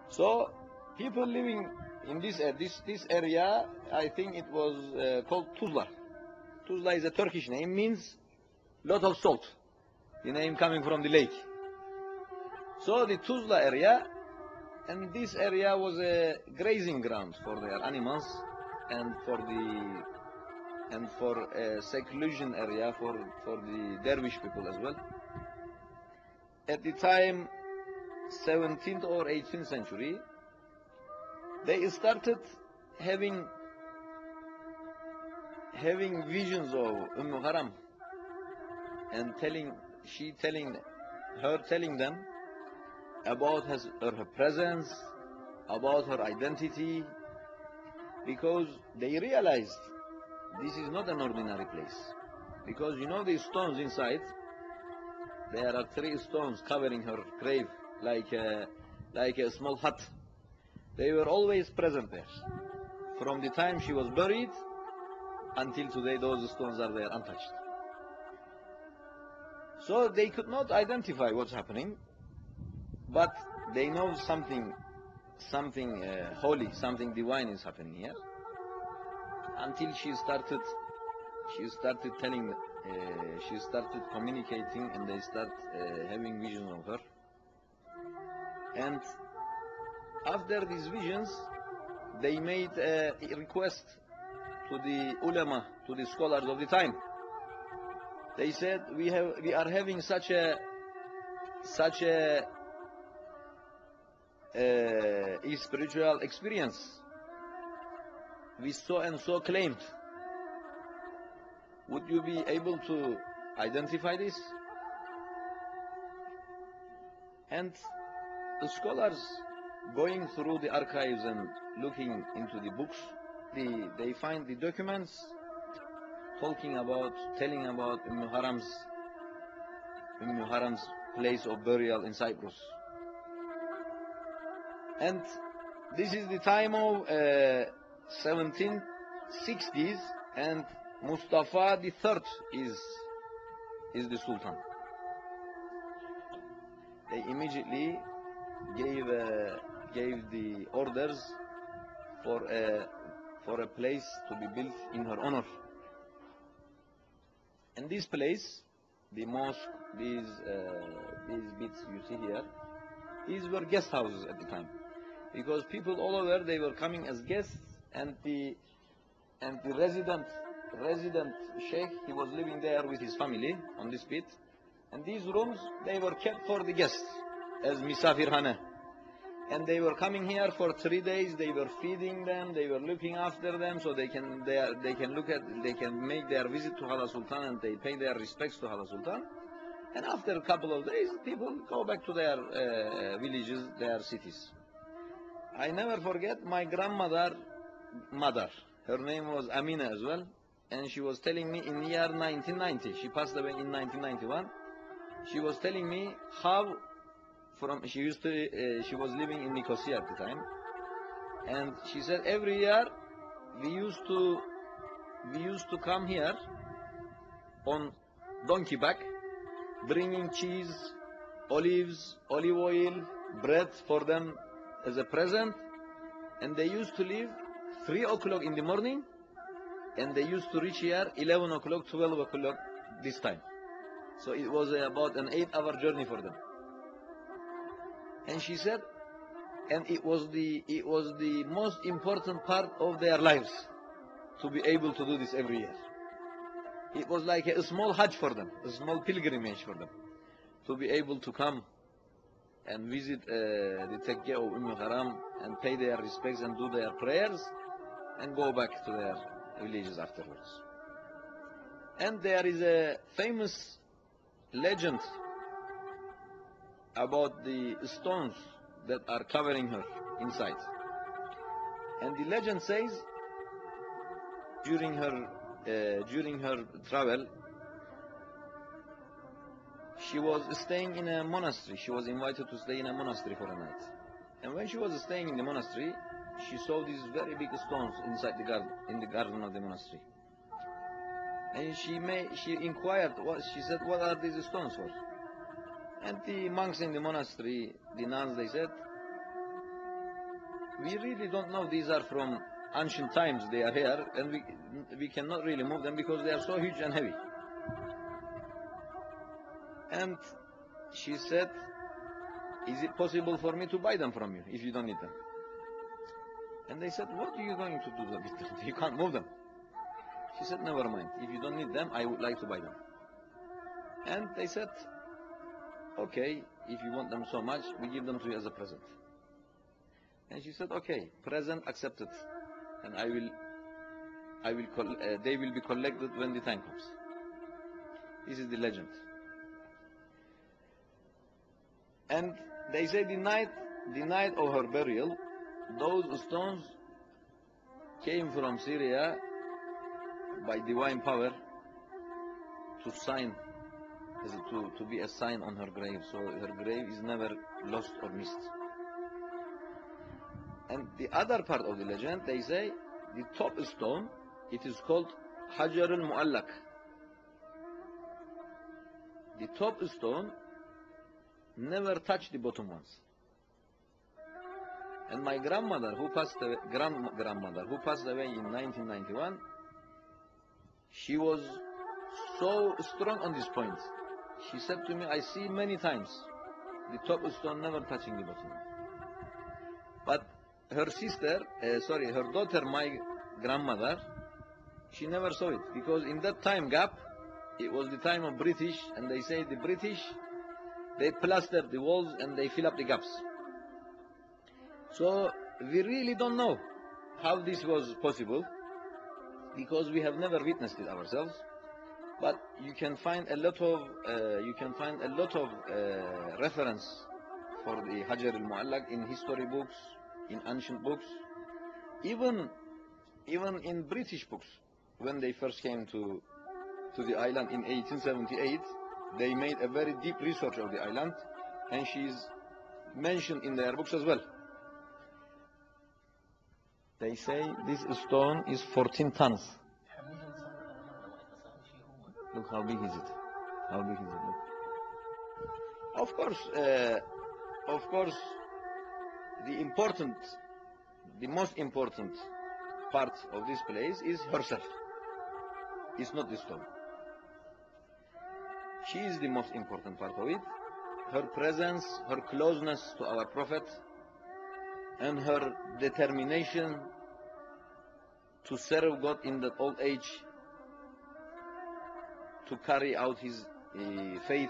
So people living in this area, I think it was called Tuzla. Tuzla is a Turkish name, means lot of salt. The name coming from the lake. So the Tuzla area, and this area was a grazing ground for their animals, and for a seclusion area for the Dervish people as well. At the time, 17th or 18th century, they started having visions of Haram, and telling them about her presence, about her identity, because they realized this is not an ordinary place. Because you know the stones inside, there are 3 stones covering her grave like a small hut. They were always present there. From the time she was buried until today, those stones are there untouched. So they could not identify what's happening, but they know something holy, something divine is happening here. Until she started communicating, and they start having visions of her. And after these visions, they made a request to the ulama, to the scholars of the time. They said, we are having such a spiritual experience. We so and so claimed. Would you be able to identify this? And the scholars, going through the archives and looking into the books, they find the documents telling about Haram's place of burial in Cyprus. And this is the time of 1760s, and Mustafa III is the Sultan. They immediately gave the orders for a place to be built in her honor. And this place, the mosque, these bits you see here, these were guest houses at the time, because people all over, they were coming as guests, and the resident sheikh, he was living there with his family on this bit, and these rooms, they were kept for the guests as misafirhane. And they were coming here for 3 days. They were feeding them, they were looking after them, so they can make their visit to Hala Sultan, and they pay their respects to Hala Sultan. And after a couple of days, people go back to their villages, their cities. I never forget my grandmother, her name was Amina as well, and she was telling me in the year 1990, she passed away in 1991, she was telling me how she was living in Nicosia at the time, and she said every year we used to come here on donkey back, bringing cheese, olives, olive oil, bread for them as a present, and they used to leave 3 o'clock in the morning, and they used to reach here 11 o'clock, 12 o'clock this time. So it was about an 8-hour journey for them. And she said, and it was the most important part of their lives to be able to do this every year. It was like a small hajj for them, a small pilgrimage for them, to be able to come and visit the Tekke of Haram and pay their respects and do their prayers and go back to their villages afterwards. And there is a famous legend about the stones that are covering her inside. And the legend says, during her travel, she was staying in a monastery. She was invited to stay in a monastery for a night. And when she was staying in the monastery, she saw these very big stones inside the garden, in the garden of the monastery. And she inquired, she said, what are these stones for? And the monks in the monastery, the nuns, they said, we really don't know, these are from ancient times, they are here, and we cannot really move them because they are so huge and heavy. And she said, is it possible for me to buy them from you if you don't need them? And they said, what are you going to do with them? You can't move them. She said, never mind, if you don't need them, I would like to buy them. And they said, okay, if you want them so much, we give them to you as a present. And she said, okay, present accepted, and they will be collected when the time comes. This is the legend. And they say the night of her burial, those stones came from Syria by divine power to sign, to be a sign on her grave, so her grave is never lost or missed. And the other part of the legend, they say, the top stone, it is called Hajar al-Mu'allak. The top stone never touched the bottom ones. And my grandmother, who passed away, grandmother who passed away in 1991, she was so strong on this point. She said to me, I see many times the top stone never touching the bottom one. But her sister, her daughter, my grandmother, she never saw it, because in that time gap, it was the time of British, and they say the British, they plastered the walls and they fill up the gaps. So we really don't know how this was possible, because we have never witnessed it ourselves. But you can find a lot of reference for the Hajar al-Mu'allak in history books, in ancient books, even in British books. When they first came to the island in 1878, they made a very deep research of the island, and she is mentioned in their books as well. They say this stone is 14 tons. Look how big is it? How big is it? Look. Of course, the most important part of this place is herself. It's not the stone. She is the most important part of it. Her presence, her closeness to our Prophet, and her determination to serve God in that old age, to carry out his faith,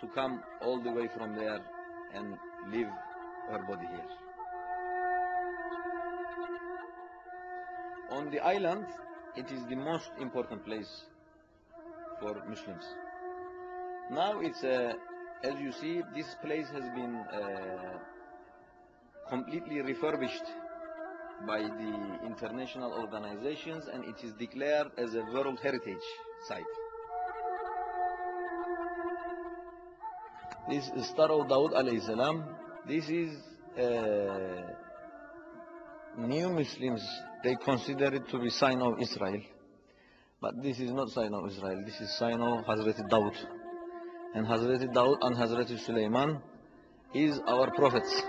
to come all the way from there and leave her body here. On the island, it is the most important place for Muslims. Now it's as you see, this place has been completely refurbished by the international organizations, and it is declared as a World Heritage Site. This is Star of Dawood alayhi salam. This is new Muslims, they consider it to be sign of Israel. But this is not sign of Israel, this is sign of Hazrat Dawood. And Hazrat Dawood and Hazrat Sulaiman is our prophets.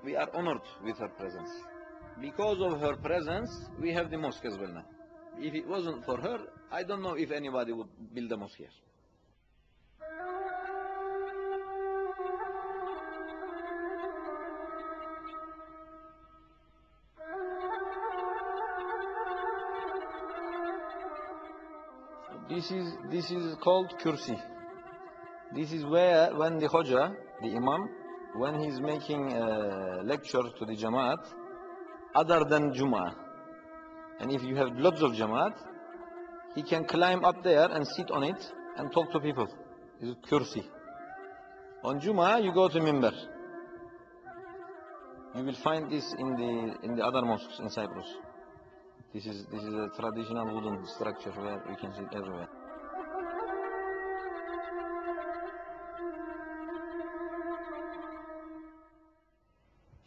We are honored with her presence. Because of her presence, we have the mosque as well now. If it wasn't for her, I don't know if anybody would build a mosque here. This is called kursi. This is where, when the Hoja, the Imam, when he's making a lecture to the Jamaat, other than Jum'ah, and if you have lots of Jamaat, he can climb up there and sit on it and talk to people. This is kursi. On Jum'ah, you go to Mimbar. You will find this in the other mosques in Cyprus. This is a traditional wooden structure where we can sit everywhere.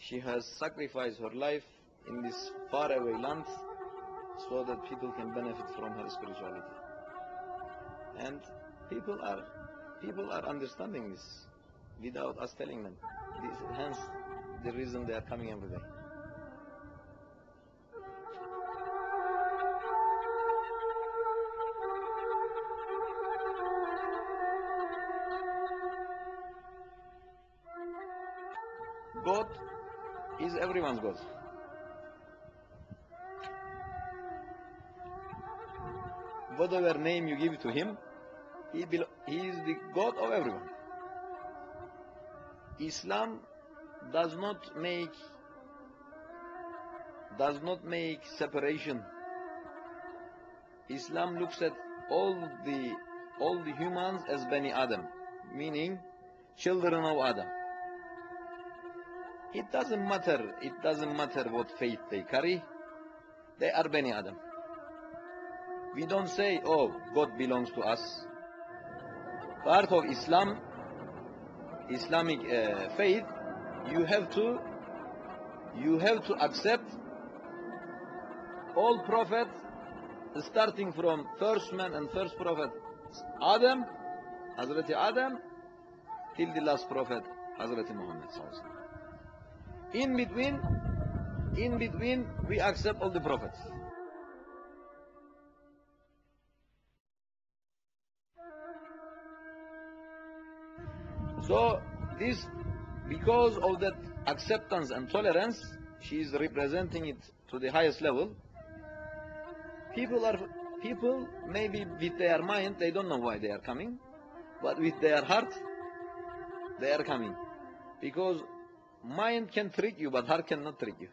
she has sacrificed her life in this faraway land so that people can benefit from her spirituality. And people are understanding this without us telling them. Hence the reason they are coming every day. God is everyone's God. Whatever name you give to him, he is the God of everyone. Islam does not make separation. Islam looks at all the humans as Bani Adam, meaning children of Adam. It doesn't matter what faith they carry, they are Bani Adam. We don't say, oh, God belongs to us. Part of Islamic faith, you have to accept all prophets, starting from first man and first prophet Adam, Hazreti Adam, till the last prophet Hazreti Muhammad. In between, we accept all the prophets. So this, because of that acceptance and tolerance, she is representing it to the highest level. People maybe with their mind, they don't know why they are coming, but with their heart, they are coming. Because mind can trick you, but heart cannot trick you.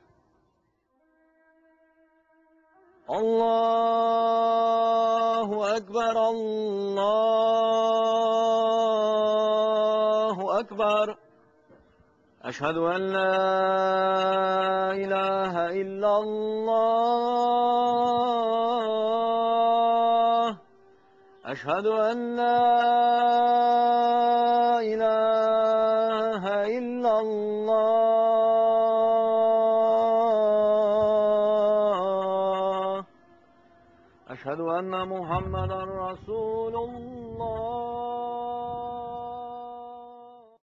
Allahu Akbar, Allahu Akbar. Ashhadu an la ilaha illallah. Ashhadu an la ilaha illallah. أشهد أن محمدا رسول الله.